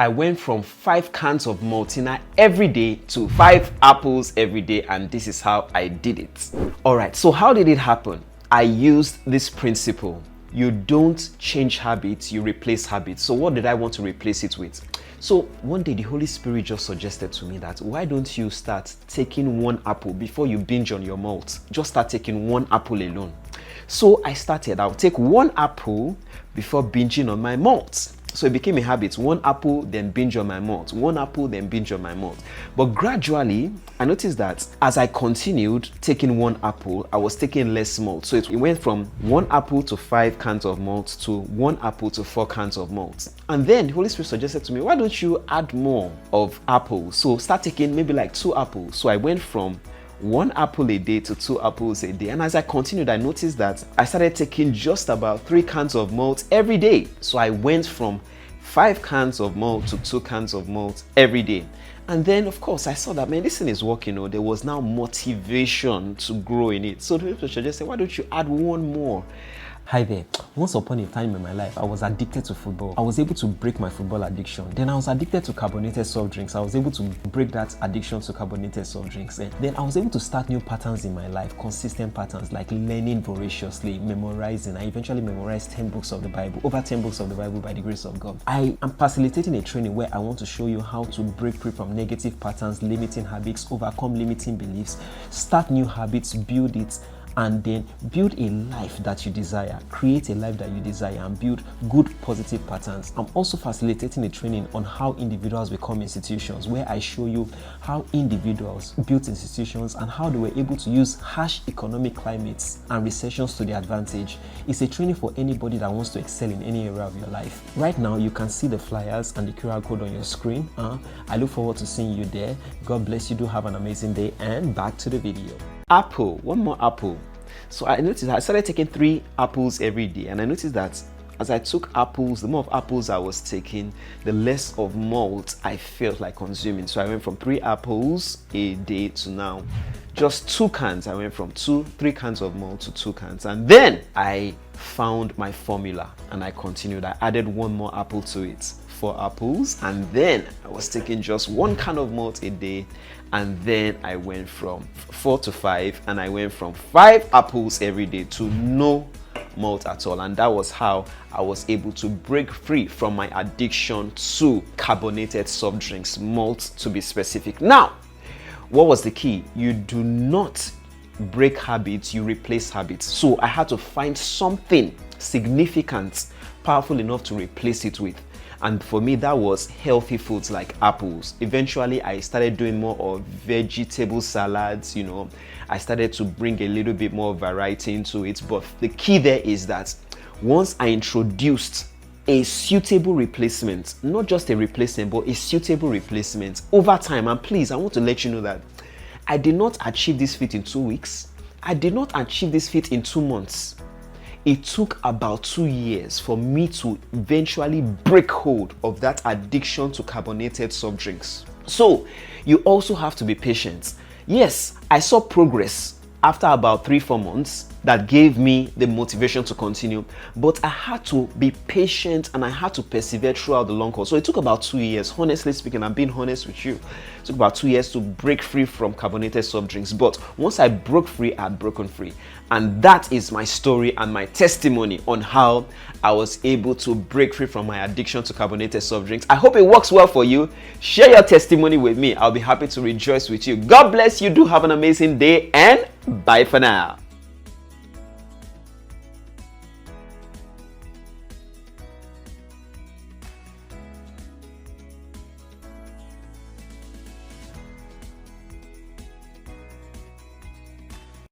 I went from 5 cans of maltina every day to 5 apples every day, and this is how I did it. All right, so how did it happen? I used this principle. You don't change habits, you replace habits. So what did I want to replace it with? So one day the Holy Spirit just suggested to me that why don't you start taking 1 apple before you binge on your malt? Just start taking 1 apple alone. So I started. I'll take 1 apple before binging on my malt. So it became a habit. 1 apple, then binge on my malt. 1 apple, then binge on my malt. But gradually, I noticed that as I continued taking 1 apple, I was taking less malt. So it went from 1 apple to 5 cans of malt to 1 apple to 4 cans of malt. And then the Holy Spirit suggested to me, why don't you add more of apples? So start taking maybe like 2 apples. So I went from 1 apple a day to 2 apples a day. And as I continued, I noticed that I started taking just about 3 cans of malt every day. So I went from 5 cans of malt to 2 cans of malt every day. And then, of course, I saw that, man, this thing is working. There was now motivation to grow in it. So the Holy just said, why don't you add 1 more? Hi there. Once upon a time in my life, I was addicted to football. I was able to break my football addiction. Then I was addicted to carbonated soft drinks. I was able to break that addiction to carbonated soft drinks. And then I was able to start new patterns in my life, consistent patterns like learning voraciously, memorizing. I eventually memorized 10 books of the Bible, over 10 books of the Bible by the grace of God. I am facilitating a training where I want to show you how to break free from negative patterns, limiting habits, overcome limiting beliefs, start new habits, build it, and then build a life that you desire, create a life that you desire, and build good positive patterns. I'm also facilitating a training on how individuals become institutions, where I show you how individuals built institutions and how they were able to use harsh economic climates and recessions to their advantage. It's a training for anybody that wants to excel in any area of your life. Right now, you can see the flyers and the QR code on your screen. I look forward to seeing you there. God bless you. Do have an amazing day, and back to the video. Apple, 1 more apple. So I noticed I started taking 3 apples every day, and I noticed that as I took apples, the more of apples I was taking, the less of malt I felt like consuming. So I went from 3 apples a day to now just 2 cans. I went from 3 cans of malt to 2 cans, and then I found my formula and I continued. I added 1 more apple to it, 4 apples, and then I was taking just 1 can of malt a day. And then I went from 4 to 5, and I went from 5 apples every day to no malt at all. And that was how I was able to break free from my addiction to carbonated soft drinks, malt to be specific. Now, what was the key? You do not break habits, you replace habits. So I had to find something significant, powerful enough to replace it with. And for me, that was healthy foods like apples. Eventually, I started doing more of vegetable salads. I started to bring a little bit more variety into it. But the key there is that once I introduced a suitable replacement, not just a replacement, but a suitable replacement over time. And please, I want to let you know that I did not achieve this feat in 2 weeks. I did not achieve this feat in 2 months. It took about 2 years for me to eventually break hold of that addiction to carbonated soft drinks. So you also have to be patient. Yes, I saw progress after about 3-4 months that gave me the motivation to continue, but I had to be patient and I had to persevere throughout the long haul. So it took about 2 years, honestly speaking. I'm being honest with you. It took about 2 years to break free from carbonated soft drinks, but once I broke free, I had broken free. And that is my story and my testimony on how I was able to break free from my addiction to carbonated soft drinks. I hope it works well for you. Share your testimony with me. I'll be happy to rejoice with you. God bless you. Do have an amazing day, and bye for now.